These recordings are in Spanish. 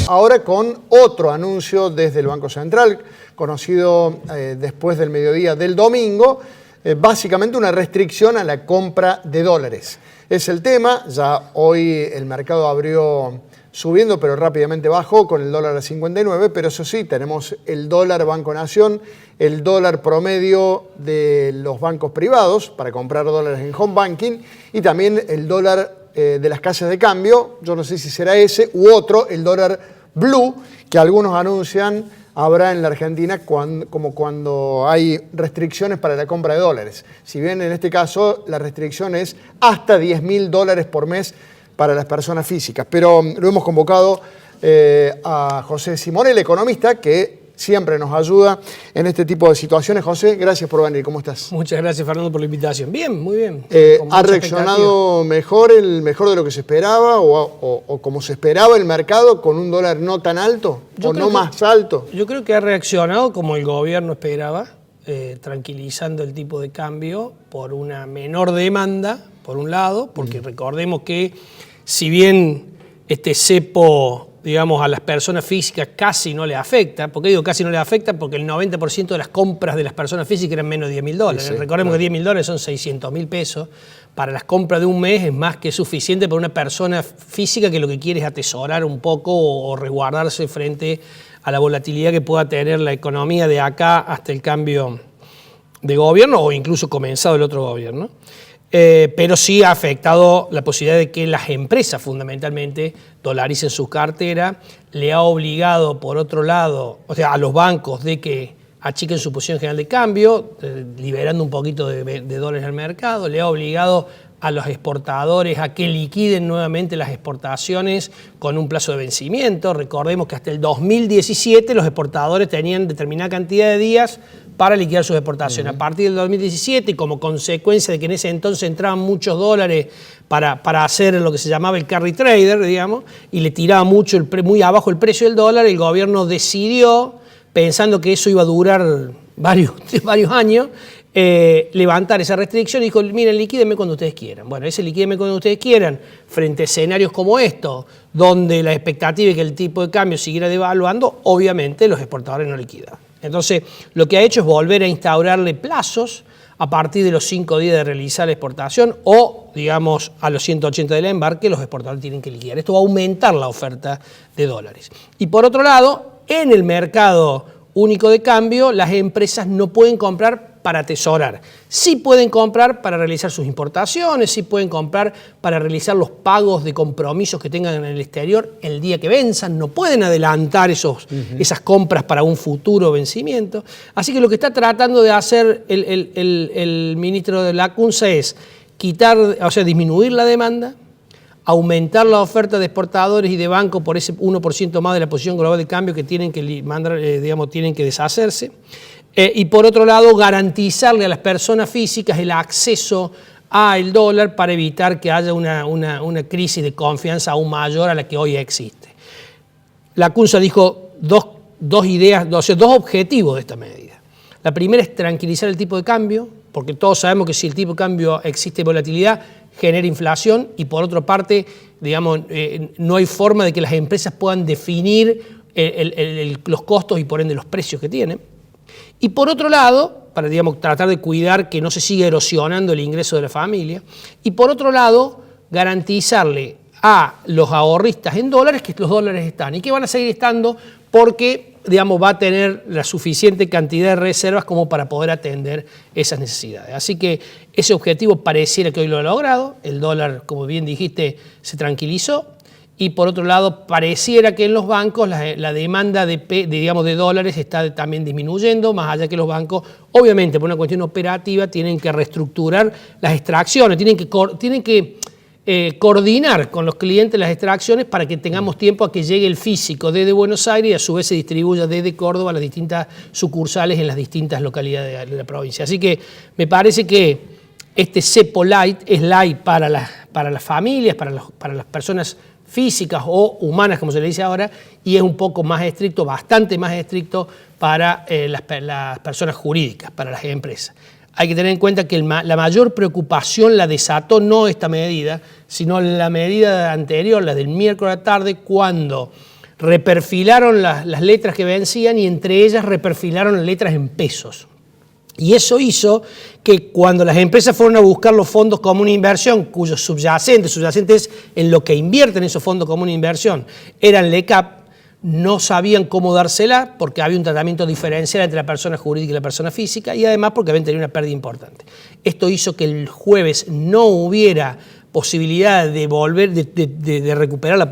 ahora con otro anuncio desde el Banco Central, conocido después del mediodía del domingo, básicamente una restricción a la compra de dólares. Es el tema, ya hoy el mercado abrió subiendo, pero rápidamente bajó con el dólar a 59, pero eso sí, tenemos el dólar Banco Nación, el dólar promedio de los bancos privados para comprar dólares en home banking y también el dólar de las casas de cambio, yo no sé si será ese u otro, el dólar blue, que algunos anuncian habrá en la Argentina como cuando hay restricciones para la compra de dólares. Si bien en este caso la restricción es hasta $10.000 por mes para las personas físicas. Pero lo hemos convocado a José Simón, el economista, que siempre nos ayuda en este tipo de situaciones. José, gracias por venir. ¿Cómo estás? Muchas gracias, Fernando, por la invitación. Bien, muy bien. ¿Ha reaccionado mejor de lo que se esperaba o como se esperaba el mercado con un dólar no tan alto o no más alto? Yo creo que ha reaccionado como el gobierno esperaba, tranquilizando el tipo de cambio por una menor demanda, por un lado, porque recordemos que si bien este cepo, digamos, a las personas físicas casi no le afecta. ¿Por qué digo casi no le afecta? Porque el 90% de las compras de las personas físicas eran menos de $10.000. Sí, recordemos que $10.000 son 600.000 pesos. Para las compras de un mes es más que suficiente para una persona física que lo que quiere es atesorar un poco o resguardarse frente a la volatilidad que pueda tener la economía de acá hasta el cambio de gobierno o incluso comenzado el otro gobierno. Pero sí ha afectado la posibilidad de que las empresas fundamentalmente dolaricen su cartera, le ha obligado por otro lado, o sea, a los bancos de que achiquen su posición general de cambio, liberando un poquito de dólares al mercado, le ha obligado a los exportadores a que liquiden nuevamente las exportaciones con un plazo de vencimiento. Recordemos que hasta el 2017 los exportadores tenían determinada cantidad de días para liquidar sus exportaciones. A partir del 2017, y como consecuencia de que en ese entonces entraban muchos dólares para hacer lo que se llamaba el carry trader, digamos, y le tiraba mucho muy abajo el precio del dólar, el gobierno decidió, pensando que eso iba a durar varios años, levantar esa restricción y dijo, miren, liquídenme cuando ustedes quieran. Bueno, ese liquídenme cuando ustedes quieran, frente a escenarios como estos, donde la expectativa es que el tipo de cambio siguiera devaluando, obviamente los exportadores no liquidan. Entonces, lo que ha hecho es volver a instaurarle plazos a partir de los 5 días de realizar la exportación o, digamos, a los 180 del embarque, los exportadores tienen que liquidar. Esto va a aumentar la oferta de dólares. Y por otro lado, en el mercado único de cambio, las empresas no pueden comprar para atesorar. Sí pueden comprar para realizar sus importaciones, sí pueden comprar para realizar los pagos de compromisos que tengan en el exterior el día que venzan, no pueden adelantar esas compras para un futuro vencimiento. Así que lo que está tratando de hacer el ministro de la CUNSA es disminuir la demanda, aumentar la oferta de exportadores y de bancos por ese 1% más de la posición global de cambio que tienen que tienen que deshacerse. Y por otro lado, garantizarle a las personas físicas el acceso al dólar para evitar que haya una crisis de confianza aún mayor a la que hoy existe. La CUNSA dijo dos objetivos de esta medida. La primera es tranquilizar el tipo de cambio, porque todos sabemos que si el tipo de cambio existe volatilidad, genera inflación y por otra parte, digamos, no hay forma de que las empresas puedan definir los costos y por ende los precios que tienen. Y por otro lado, para tratar de cuidar que no se siga erosionando el ingreso de la familia, y por otro lado, garantizarle a los ahorristas en dólares que los dólares están y que van a seguir estando porque, va a tener la suficiente cantidad de reservas como para poder atender esas necesidades. Así que ese objetivo pareciera que hoy lo ha logrado, el dólar, como bien dijiste, se tranquilizó. Y por otro lado, pareciera que en los bancos la demanda de dólares está también disminuyendo, más allá que los bancos, obviamente por una cuestión operativa, tienen que reestructurar las extracciones, tienen que coordinar con los clientes las extracciones para que tengamos tiempo a que llegue el físico desde Buenos Aires y a su vez se distribuya desde Córdoba a las distintas sucursales en las distintas localidades de la provincia. Así que me parece que este cepo light es light para las familias, para las personas físicas o humanas, como se le dice ahora, y es un poco más estricto, bastante más estricto para las personas jurídicas, para las empresas. Hay que tener en cuenta que la mayor preocupación la desató no esta medida, sino la medida anterior, la del miércoles a la tarde, cuando reperfilaron las letras que vencían y entre ellas reperfilaron las letras en pesos. Y eso hizo que cuando las empresas fueron a buscar los fondos comunes de inversión, cuyos subyacentes en lo que invierten esos fondos comunes de inversión eran LECAP, no sabían cómo dársela porque había un tratamiento diferencial entre la persona jurídica y la persona física y además porque habían tenido una pérdida importante. Esto hizo que el jueves no hubiera posibilidad de volver, de recuperar la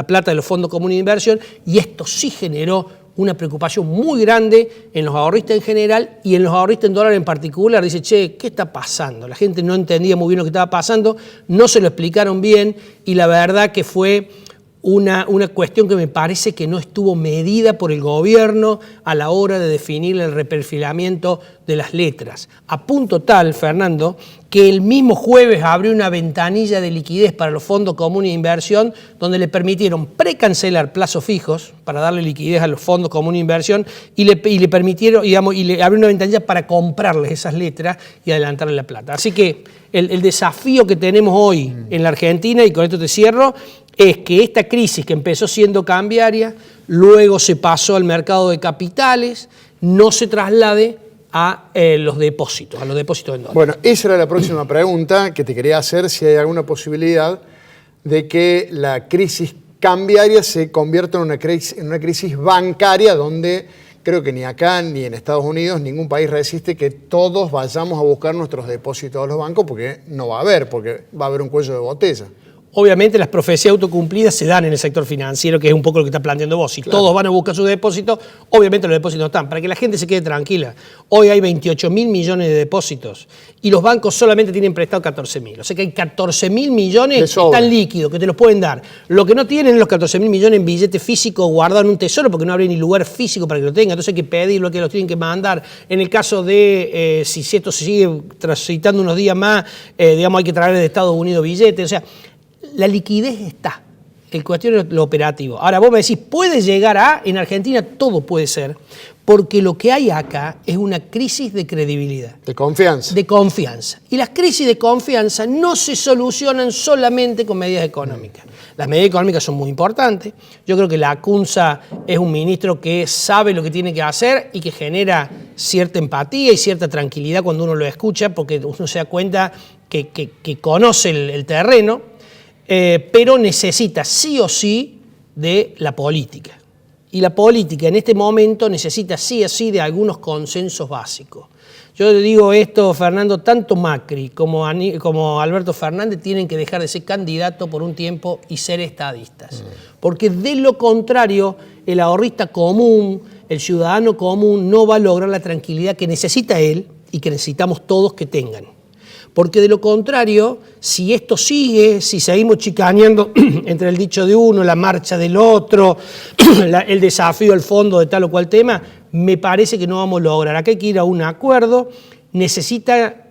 plata de los fondos comunes de inversión, y esto sí generó una preocupación muy grande en los ahorristas en general y en los ahorristas en dólar en particular. Dice, che, ¿qué está pasando? La gente no entendía muy bien lo que estaba pasando, no se lo explicaron bien y la verdad que fue una cuestión que me parece que no estuvo medida por el gobierno a la hora de definir el reperfilamiento de las letras. A punto tal, Fernando, que el mismo jueves abrió una ventanilla de liquidez para los fondos comunes de inversión donde le permitieron precancelar plazos fijos para darle liquidez a los fondos comunes de inversión y le permitieron, digamos, y le abrió una ventanilla para comprarles esas letras y adelantarle la plata. Así que el desafío que tenemos hoy en la Argentina, y con esto te cierro, es que esta crisis que empezó siendo cambiaria, luego se pasó al mercado de capitales, no se traslade a los depósitos en dólares. Bueno, esa era la próxima pregunta que te quería hacer, si hay alguna posibilidad de que la crisis cambiaria se convierta en una crisis bancaria donde creo que ni acá ni en Estados Unidos ningún país resiste que todos vayamos a buscar nuestros depósitos a los bancos porque no va a haber, porque va a haber un cuello de botella. Obviamente las profecías autocumplidas se dan en el sector financiero, que es un poco lo que está planteando vos. Si claro, todos van a buscar sus depósitos, obviamente los depósitos no están. Para que la gente se quede tranquila, hoy hay 28.000 millones de depósitos y los bancos solamente tienen prestado 14.000. O sea que hay 14.000 millones que están líquidos, que te los pueden dar. Lo que no tienen es los 14.000 millones en billete físico guardado en un tesoro, porque no habría ni lugar físico para que lo tengan. Entonces hay que pedirlo, que los tienen que mandar. En el caso de, si esto se sigue transitando unos días más, digamos, hay que traer de Estados Unidos billetes. O sea, la liquidez está, el cuestión es lo operativo. Ahora vos me decís, ¿puede llegar a? En Argentina todo puede ser, porque lo que hay acá es una crisis de credibilidad. De confianza. De confianza. Y las crisis de confianza no se solucionan solamente con medidas económicas. Las medidas económicas son muy importantes. Yo creo que la Acunza es un ministro que sabe lo que tiene que hacer y que genera cierta empatía y cierta tranquilidad cuando uno lo escucha, porque uno se da cuenta que conoce el terreno. Pero necesita sí o sí de la política. Y la política en este momento necesita sí o sí de algunos consensos básicos. Yo le digo esto, Fernando, tanto Macri como Alberto Fernández tienen que dejar de ser candidatos por un tiempo y ser estadistas. Porque de lo contrario, el ahorrista común, el ciudadano común, no va a lograr la tranquilidad que necesita él y que necesitamos todos que tengan. Porque de lo contrario, si esto sigue, si seguimos chicaneando entre el dicho de uno, la marcha del otro, el desafío al fondo de tal o cual tema, me parece que no vamos a lograr. Acá hay que ir a un acuerdo. Necesita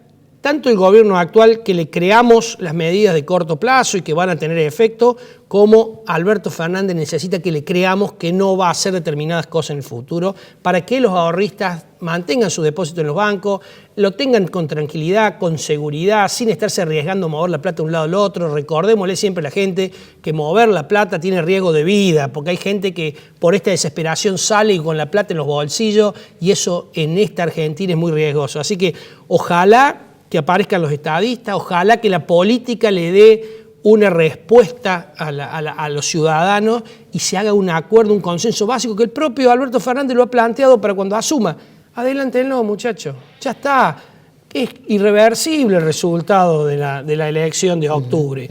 tanto el gobierno actual que le creamos las medidas de corto plazo y que van a tener efecto, como Alberto Fernández necesita que le creamos que no va a hacer determinadas cosas en el futuro para que los ahorristas mantengan su depósito en los bancos, lo tengan con tranquilidad, con seguridad, sin estarse arriesgando a mover la plata de un lado al otro. Recordémosle siempre a la gente que mover la plata tiene riesgo de vida, porque hay gente que por esta desesperación sale y con la plata en los bolsillos, y eso en esta Argentina es muy riesgoso. Así que ojalá que aparezcan los estadistas, ojalá que la política le dé una respuesta a los ciudadanos y se haga un acuerdo, un consenso básico que el propio Alberto Fernández lo ha planteado para cuando asuma. Adelántenlo, muchachos, ya está. Es irreversible el resultado de la elección de octubre.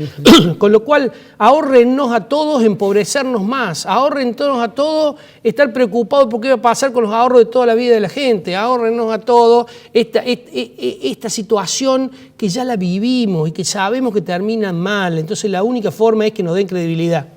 Con lo cual, ahórrennos a todos empobrecernos más, ahórrennos a todos estar preocupados por qué va a pasar con los ahorros de toda la vida de la gente, ahórrennos a todos esta situación que ya la vivimos y que sabemos que termina mal. Entonces la única forma es que nos den credibilidad.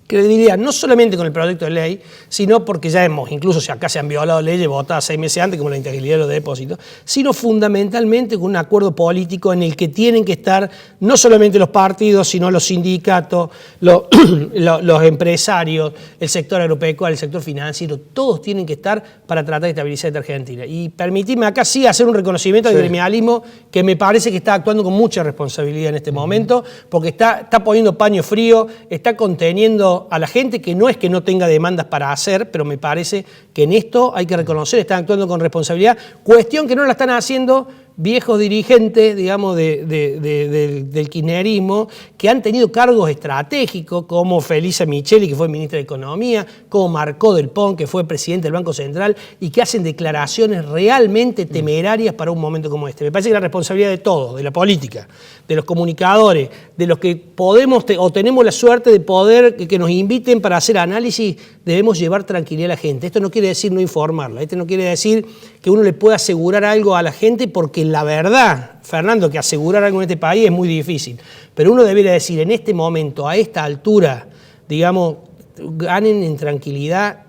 Credibilidad no solamente con el proyecto de ley, sino porque ya incluso si acá se han violado leyes votadas 6 meses antes, como la integridad de los depósitos, sino fundamentalmente con un acuerdo político en el que tienen que estar no solamente los partidos, sino los sindicatos, los empresarios, el sector agropecuario, el sector financiero, todos tienen que estar para tratar de estabilizar esta Argentina. Y permitidme acá sí hacer un reconocimiento al gremialismo que me parece que está actuando con mucha responsabilidad en este momento, porque está poniendo paño frío, está conteniendo diciendo a la gente que no es que no tenga demandas para hacer, pero me parece que en esto hay que reconocer, están actuando con responsabilidad, cuestión que no la están haciendo viejos dirigentes, digamos, del kirchnerismo, que han tenido cargos estratégicos, como Felisa Micheli, que fue ministra de Economía, como Marcó del Pont, que fue presidente del Banco Central, y que hacen declaraciones realmente temerarias para un momento como este. Me parece que la responsabilidad de todos, de la política, de los comunicadores, de los que podemos o tenemos la suerte de poder que nos inviten para hacer análisis, debemos llevar tranquilidad a la gente. Esto no quiere decir no informarla, esto no quiere decir que uno le pueda asegurar algo a la gente, porque la verdad, Fernando, que asegurar algo en este país es muy difícil, pero uno debería decir en este momento, a esta altura, digamos, ganen en tranquilidad,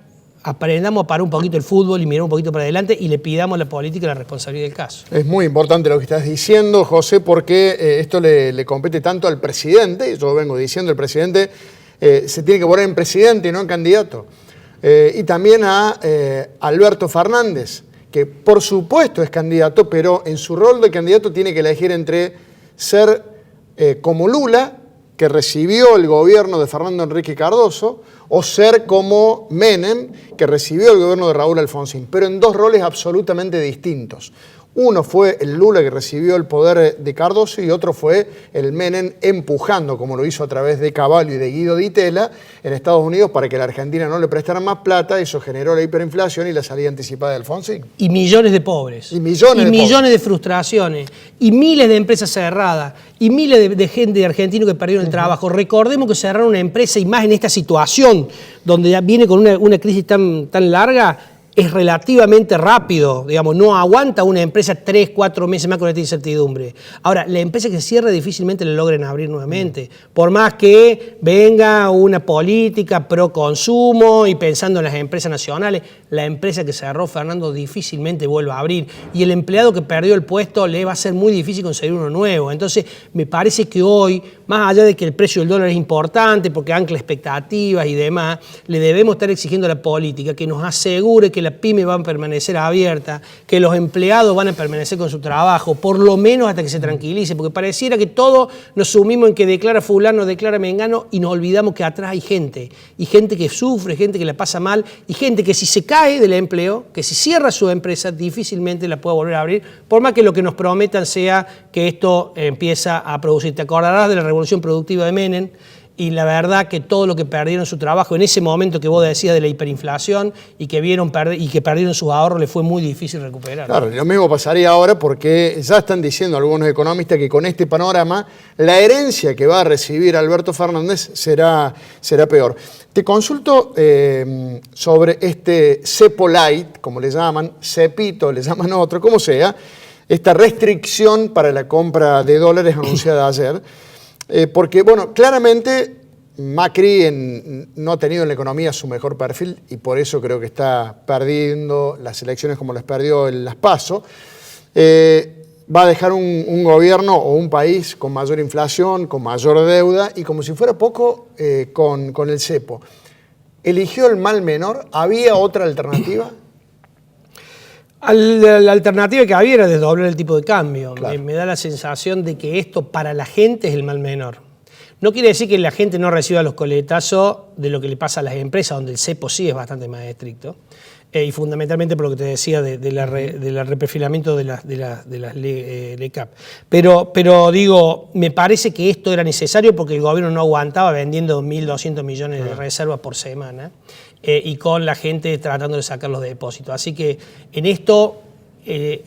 aprendamos a parar un poquito el fútbol y miremos un poquito para adelante y le pidamos a la política la responsabilidad del caso. Es muy importante lo que estás diciendo, José, porque esto le compete tanto al presidente, yo vengo diciendo, el presidente se tiene que poner en presidente y no en candidato, y también a Alberto Fernández, que por supuesto es candidato, pero en su rol de candidato tiene que elegir entre ser como Lula, que recibió el gobierno de Fernando Henrique Cardoso, o ser como Menem, que recibió el gobierno de Raúl Alfonsín, pero en dos roles absolutamente distintos. Uno fue el Lula, que recibió el poder de Cardoso, y otro fue el Menem empujando, como lo hizo a través de Cavallo y de Guido Di Tella, en Estados Unidos para que la Argentina no le prestara más plata. Eso generó la hiperinflación y la salida anticipada de Alfonsín. Y millones de pobres. Y millones de frustraciones. Y miles de empresas cerradas. Y miles de gente de argentinos que perdieron el trabajo. Recordemos que cerraron una empresa, y más en esta situación, donde ya viene con una crisis tan larga, es relativamente rápido, digamos, no aguanta una empresa 3, 4 meses más con esta incertidumbre. Ahora, la empresa que cierra difícilmente la logren abrir nuevamente, por más que venga una política pro consumo y pensando en las empresas nacionales, la empresa que cerró, Fernando, difícilmente vuelva a abrir, y el empleado que perdió el puesto le va a ser muy difícil conseguir uno nuevo. Entonces, me parece que hoy, más allá de que el precio del dólar es importante porque ancla expectativas y demás, le debemos estar exigiendo a la política que nos asegure que la pyme va a permanecer abierta, que los empleados van a permanecer con su trabajo, por lo menos hasta que se tranquilice, porque pareciera que todos nos sumimos en que declara fulano, declara mengano, y nos olvidamos que atrás hay gente, y gente que sufre, gente que la pasa mal, y gente que si se cae del empleo, que si cierra su empresa, difícilmente la puede volver a abrir, por más que lo que nos prometan sea que esto empieza a producir. Te acordarás de la revolución productiva de Menem, y la verdad que todo lo que perdieron su trabajo en ese momento que vos decías de la hiperinflación y que perdieron sus ahorros, les fue muy difícil recuperar. Claro, lo mismo pasaría ahora, porque ya están diciendo algunos economistas que con este panorama la herencia que va a recibir Alberto Fernández será peor. Te consulto sobre este cepo light, como le llaman, cepito, le llaman otro, como sea, esta restricción para la compra de dólares anunciada ayer. Porque, bueno, claramente Macri no ha tenido en la economía su mejor perfil, y por eso creo que está perdiendo las elecciones como las perdió en las PASO. Va a dejar un gobierno o un país con mayor inflación, con mayor deuda, y como si fuera poco, con el cepo. ¿Eligió el mal menor? ¿Había otra alternativa? La alternativa que había era desdoblar el tipo de cambio. Claro. Me da la sensación de que esto para la gente es el mal menor. No quiere decir que la gente no reciba los coletazos de lo que le pasa a las empresas, donde el cepo sí es bastante más estricto, y fundamentalmente por lo que te decía del reperfilamiento de las LECAP. Pero digo, me parece que esto era necesario porque el gobierno no aguantaba vendiendo 1.200 millones de reservas por semana, y con la gente tratando de sacar los depósitos. Así que en esto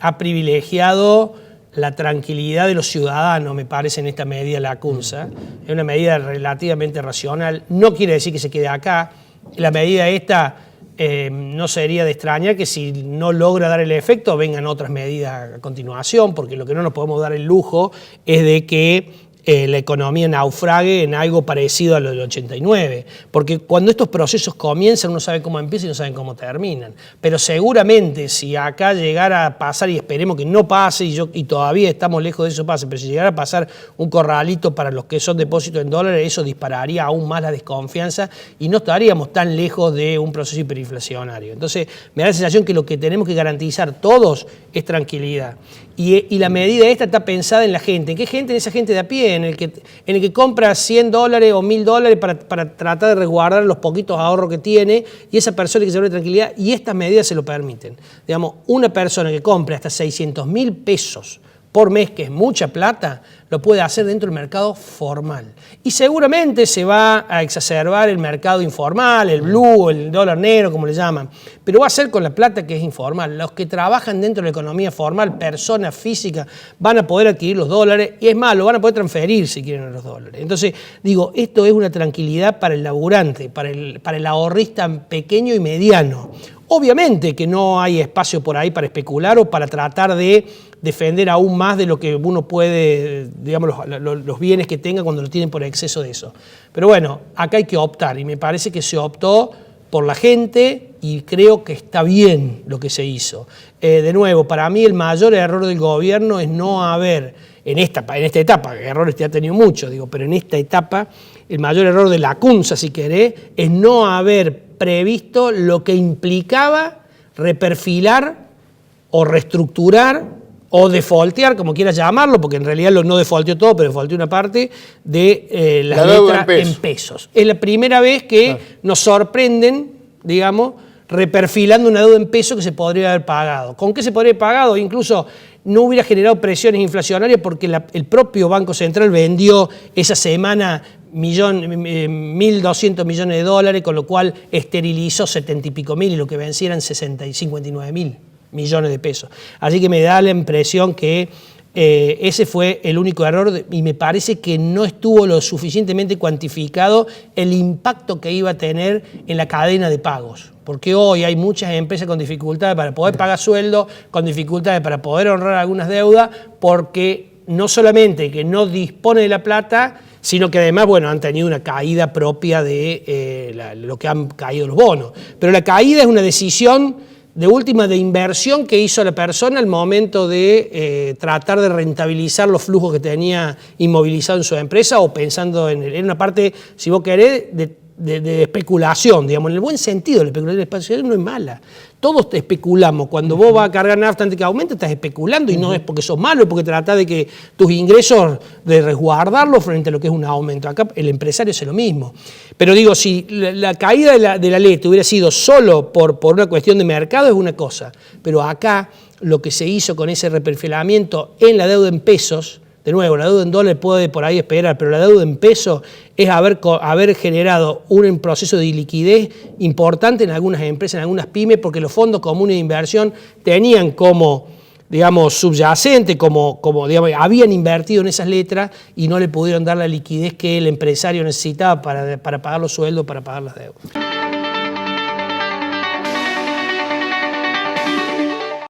ha privilegiado la tranquilidad de los ciudadanos, me parece, en esta medida la CUNSA. Es una medida relativamente racional. No quiere decir que se quede acá. La medida esta no sería de extrañar que si no logra dar el efecto vengan otras medidas a continuación, porque lo que no nos podemos dar el lujo es de que la economía naufrague en algo parecido a lo del 89, porque cuando estos procesos comienzan uno sabe cómo empiezan y no saben cómo terminan, pero seguramente si acá llegara a pasar, y esperemos que no pase, y todavía estamos lejos de eso pase, pero si llegara a pasar un corralito para los que son depósitos en dólares, eso dispararía aún más la desconfianza y no estaríamos tan lejos de un proceso hiperinflacionario. Entonces me da la sensación que lo que tenemos que garantizar todos es tranquilidad, y la medida esta está pensada en la gente. ¿En qué gente? En esa gente de a pie, tiene, en el que compra $100 o $1.000 para tratar de resguardar los poquitos ahorros que tiene, y esa persona que se vuelve tranquilidad, y estas medidas se lo permiten. Digamos, una persona que compre hasta 600.000 pesos por mes, que es mucha plata, lo puede hacer dentro del mercado formal. Y seguramente se va a exacerbar el mercado informal, el blue, el dólar negro, como le llaman, pero va a ser con la plata que es informal. Los que trabajan dentro de la economía formal, personas físicas, van a poder adquirir los dólares, y es más, lo van a poder transferir si quieren los dólares. Entonces, digo, esto es una tranquilidad para el laburante, para el ahorrista pequeño y mediano. Obviamente que no hay espacio por ahí para especular o para tratar de defender aún más de lo que uno puede, digamos, los bienes que tenga cuando lo tienen por exceso de eso. Pero bueno, acá hay que optar, y me parece que se optó por la gente y creo que está bien lo que se hizo. De nuevo, para mí el mayor error del gobierno es no haber, en esta etapa, errores te ha tenido muchos, digo, pero en esta etapa, el mayor error de la CUNSA, si querés, es no haber previsto lo que implicaba reperfilar o reestructurar o defaultear, como quieras llamarlo, porque en realidad no defaulteó todo, pero defaulteó una parte de las letras en pesos. Es la primera vez que nos sorprenden, digamos, reperfilando una deuda en pesos que se podría haber pagado. ¿Con qué se podría haber pagado? Incluso no hubiera generado presiones inflacionarias porque el propio Banco Central vendió esa semana 1.200 millones de dólares, con lo cual esterilizó 70 y pico mil, y lo que vencieran 59.000 millones de pesos. Así que me da la impresión que ese fue el único error, y me parece que no estuvo lo suficientemente cuantificado el impacto que iba a tener en la cadena de pagos. Porque hoy hay muchas empresas con dificultades para poder pagar sueldo, con dificultades para poder honrar algunas deudas, porque no solamente que no dispone de la plata, sino que además, bueno, han tenido una caída propia de lo que han caído los bonos. Pero la caída es una decisión de última de inversión que hizo la persona al momento de tratar de rentabilizar los flujos que tenía inmovilizado en su empresa, o pensando en una parte, si vos querés, de especulación, digamos, en el buen sentido. La especulación no es mala. Todos te especulamos. Cuando vos vas a cargar nafta antes que aumente, estás especulando, y no es porque sos malo, es porque tratás de que tus ingresos, de resguardarlos frente a lo que es un aumento. Acá el empresario hace lo mismo. Pero digo, si la caída de la letra hubiera sido solo por una cuestión de mercado, es una cosa. Pero acá lo que se hizo con ese reperfilamiento en la deuda en pesos, de nuevo, la deuda en dólares puede por ahí esperar, pero la deuda en pesos es haber generado un proceso de liquidez importante en algunas empresas, en algunas pymes, porque los fondos comunes de inversión tenían como, digamos, subyacente, como digamos, habían invertido en esas letras y no le pudieron dar la liquidez que el empresario necesitaba para pagar los sueldos, para pagar las deudas.